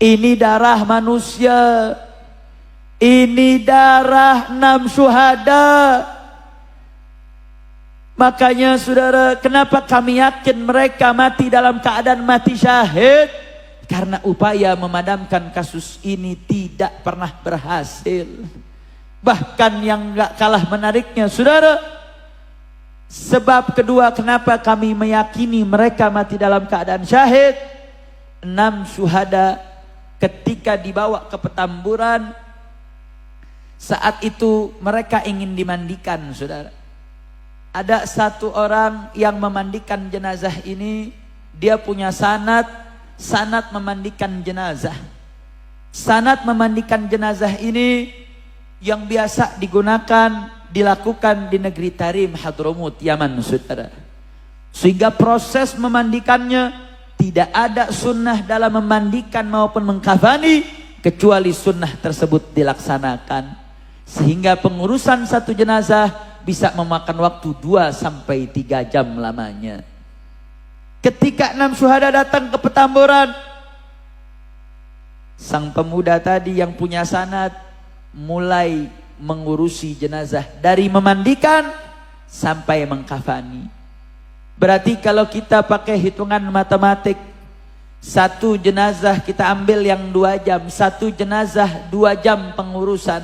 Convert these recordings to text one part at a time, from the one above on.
Ini darah manusia. Ini darah 6 syuhada. Makanya saudara, kenapa kami yakin mereka mati dalam keadaan mati syahid? Karena upaya memadamkan kasus ini tidak pernah berhasil. Bahkan yang gak kalah menariknya saudara, sebab kedua kenapa kami meyakini mereka mati dalam keadaan syahid, 6 syuhada ketika dibawa ke Petamburan, saat itu mereka ingin dimandikan saudara. Ada satu orang yang memandikan jenazah ini, dia punya sanad memandikan jenazah. Sanad memandikan jenazah ini yang biasa digunakan, dilakukan di negeri Tarim, Hadramut, Yaman saudara. Sehingga proses memandikannya tidak ada sunnah dalam memandikan maupun mengkafani kecuali sunnah tersebut dilaksanakan. Sehingga pengurusan satu jenazah bisa memakan waktu 2 sampai 3 jam lamanya. Ketika 6 syuhada datang ke Petamburan, sang pemuda tadi yang punya sanad mulai mengurusi jenazah dari memandikan sampai mengkafani. Berarti kalau kita pakai hitungan matematik, satu jenazah kita ambil yang 2 jam, satu jenazah 2 jam pengurusan.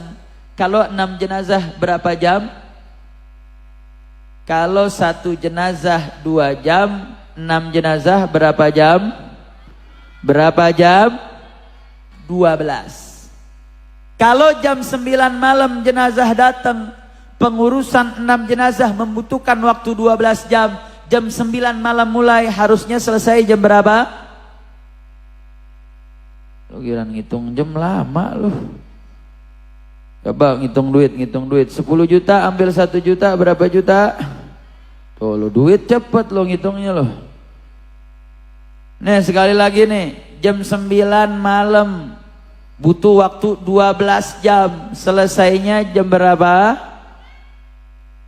Kalau 6 jenazah berapa jam? Kalau satu jenazah 2 jam, 6 jenazah berapa jam? Berapa jam? 12. Kalau jam 9 malam jenazah datang, pengurusan 6 jenazah membutuhkan waktu 12 jam. Jam 9 malam mulai, harusnya selesai jam berapa? Lu kira ngitung jam lama lu. Coba ngitung duit. 10 juta ambil 1 juta berapa juta? Tuh lo duit cepet lo ngitungnya lo. Nih sekali lagi nih, jam 9 malam butuh waktu 12 jam. Selesainya jam berapa?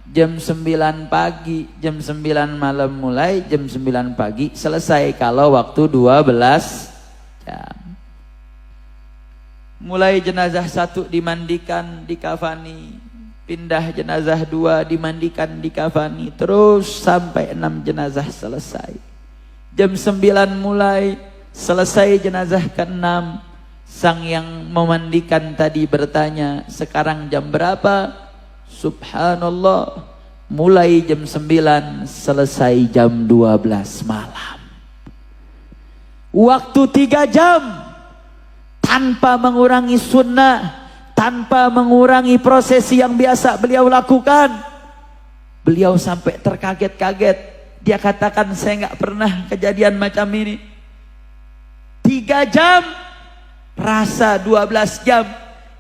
Jam 9 pagi. Jam 9 malam mulai, jam 9 pagi selesai kalau waktu 12 jam. Mulai jenazah 1 dimandikan, dikafani, pindah jenazah 2 dimandikan, dikafani, terus sampai 6 jenazah selesai. Jam 9 mulai, selesai jenazah ke-6. Sang yang memandikan tadi bertanya, sekarang jam berapa? Subhanallah, mulai jam 9 selesai jam 12 malam. Waktu 3 jam tanpa mengurangi sunnah, tanpa mengurangi prosesi yang biasa beliau lakukan. Beliau sampai terkaget-kaget. Dia katakan, saya nggak pernah kejadian macam ini. 3 jam, rasa 12 jam.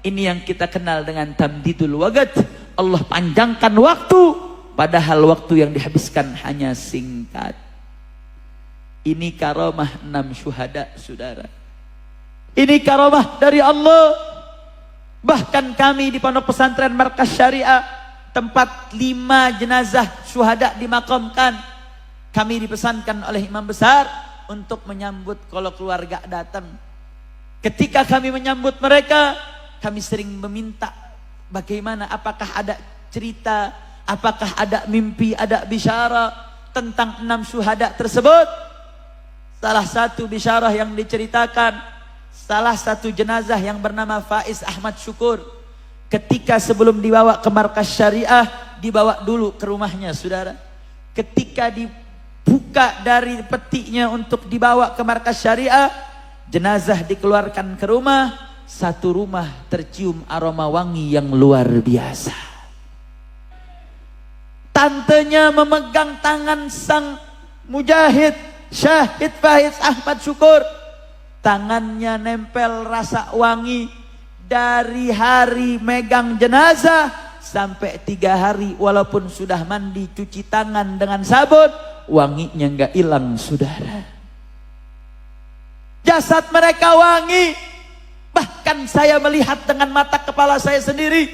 Ini yang kita kenal dengan tamdidul waqt. Allah panjangkan waktu, padahal waktu yang dihabiskan hanya singkat. Ini karamah 6 syuhada saudara. Ini karamah dari Allah. Bahkan kami di Pondok Pesantren Markas Syariah, tempat 5 jenazah syuhada dimakamkan, kami dipesankan oleh imam besar untuk menyambut kalau keluarga datang. Ketika kami menyambut mereka, kami sering meminta bagaimana, apakah ada cerita, apakah ada mimpi, ada bisyara tentang 6 syuhada tersebut. Salah satu bisyarah yang diceritakan, salah satu jenazah yang bernama Faiz Ahmad Syukur, ketika sebelum dibawa ke Markas Syariah, dibawa dulu ke rumahnya saudara. Ketika dibuka dari petinya untuk dibawa ke Markas Syariah, jenazah dikeluarkan ke rumah. Satu rumah tercium aroma wangi yang luar biasa. Tantenya memegang tangan sang mujahid Syahid Faiz Ahmad Syukur. Tangannya nempel rasa wangi dari hari megang jenazah sampai 3 hari, walaupun sudah mandi cuci tangan dengan sabun, wanginya nggak hilang saudara. Jasad mereka wangi. Bahkan saya melihat dengan mata kepala saya sendiri,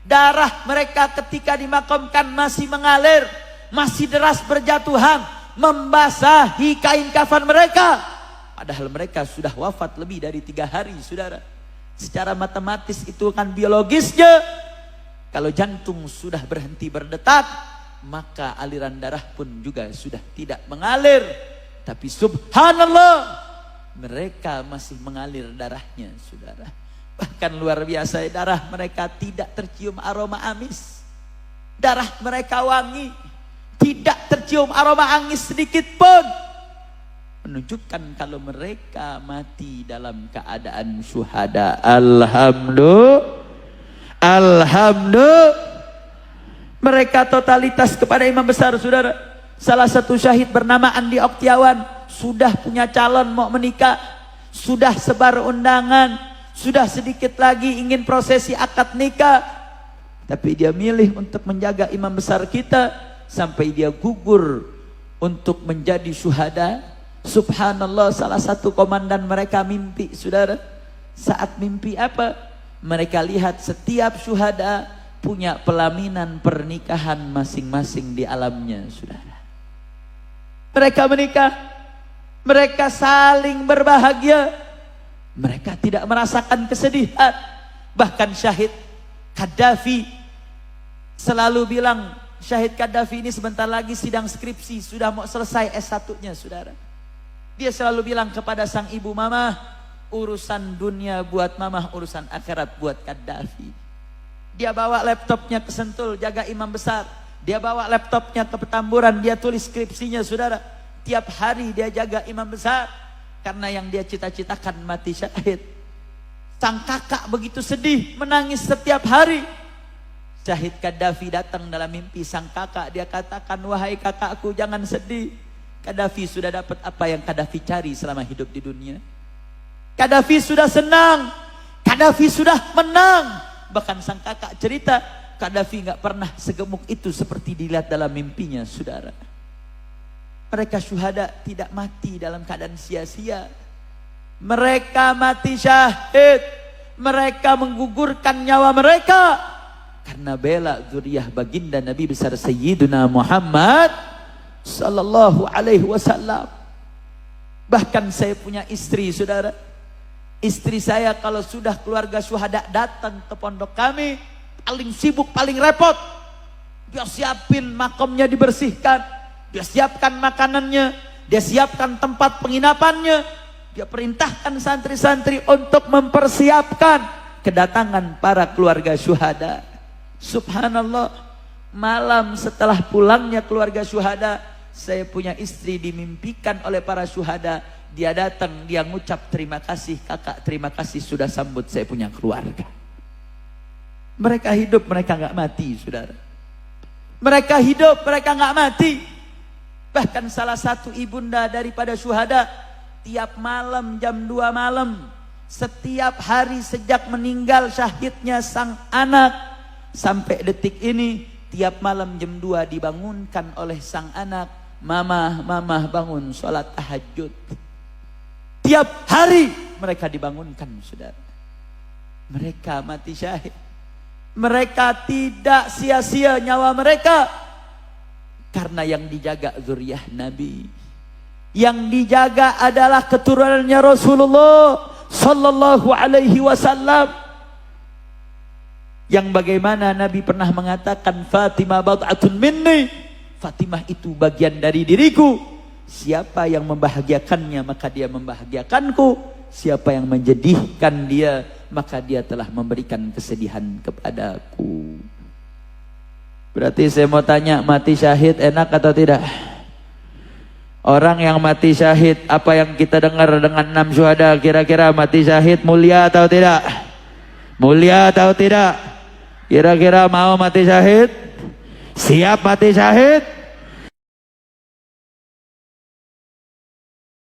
darah mereka ketika dimakamkan masih mengalir, masih deras berjatuhan, membasahi kain kafan mereka. Padahal mereka sudah wafat lebih dari 3 hari, saudara. Secara matematis itu kan biologisnya. Kalau jantung sudah berhenti berdetak, maka aliran darah pun juga sudah tidak mengalir. Tapi subhanallah, mereka masih mengalir darahnya, saudara. Bahkan luar biasa, darah mereka tidak tercium aroma amis. Darah mereka wangi, tidak tercium aroma angin sedikit pun. Menunjukkan kalau mereka mati dalam keadaan syuhada. Alhamdulillah. Mereka totalitas kepada imam besar, saudara. Salah satu syahid bernama Andi Oktiawan sudah punya calon mau menikah, sudah sebar undangan, sudah sedikit lagi ingin prosesi akad nikah, tapi dia milih untuk menjaga imam besar kita sampai dia gugur untuk menjadi syuhada. Subhanallah, salah satu komandan mereka mimpi, saudara. Saat mimpi apa? Mereka lihat setiap syuhada punya pelaminan pernikahan masing-masing di alamnya, saudara. Mereka menikah, mereka saling berbahagia, mereka tidak merasakan kesedihan. Bahkan syahid Qaddafi selalu bilang, syahid Qaddafi ini sebentar lagi sidang skripsi, sudah mau selesai S1-nya, saudara. Dia selalu bilang kepada sang ibu, mama, urusan dunia buat mama, urusan akhirat buat Qaddafi. Dia bawa laptopnya ke Sentul, jaga imam besar. Dia bawa laptopnya ke Petamburan, dia tulis skripsinya, saudara. Tiap hari dia jaga imam besar, karena yang dia cita-citakan mati syahid. Sang kakak begitu sedih, menangis setiap hari. Syahid Qaddafi datang dalam mimpi sang kakak. Dia katakan, wahai kakakku, jangan sedih. Qaddafi sudah dapat apa yang Qaddafi cari selama hidup di dunia. Qaddafi sudah senang, Qaddafi sudah menang. Bahkan sang kakak cerita, Qaddafi nggak pernah segemuk itu seperti dilihat dalam mimpinya, saudara. Mereka syuhada tidak mati dalam keadaan sia-sia. Mereka mati syahid. Mereka menggugurkan nyawa mereka karena bela zuriyah baginda Nabi besar Sayyiduna Muhammad sallallahu alaihi wasallam. Bahkan saya punya istri, saudara. Istri saya kalau sudah keluarga syuhada datang ke pondok kami, paling sibuk, paling repot. Dia siapin makamnya, dibersihkan, dia siapkan makanannya, dia siapkan tempat penginapannya, dia perintahkan santri-santri untuk mempersiapkan kedatangan para keluarga syuhada. Subhanallah, malam setelah pulangnya keluarga syuhada, saya punya istri dimimpikan oleh para syuhada. Dia datang, dia ngucap terima kasih, kakak terima kasih sudah sambut saya punya keluarga. Mereka hidup, mereka nggak mati, saudara. Mereka hidup, mereka nggak mati. Bahkan salah satu ibunda daripada syuhada, tiap malam jam 2 malam, setiap hari sejak meninggal syahidnya sang anak, sampai detik ini, tiap malam jam 2 dibangunkan oleh sang anak, mama, mama bangun sholat tahajud. Tiap hari mereka dibangunkan, saudara. Mereka mati syahid. Mereka tidak sia-sia nyawa mereka, karena yang dijaga zuriyah Nabi. Yang dijaga adalah keturunannya Rasulullah sallallahu alaihi wasallam. Yang bagaimana Nabi pernah mengatakan, Fatimah bad'atun minni, Fatimah itu bagian dari diriku. Siapa yang membahagiakannya, maka dia membahagiakanku. Siapa yang menjadikan dia, maka dia telah memberikan kesedihan kepadaku. Berarti saya mau tanya, mati syahid enak atau tidak? Orang yang mati syahid, apa yang kita dengar dengan 6 syuhada, kira-kira mati syahid mulia atau tidak? Mulia atau tidak? Kira-kira mau mati syahid? Siap mati syahid?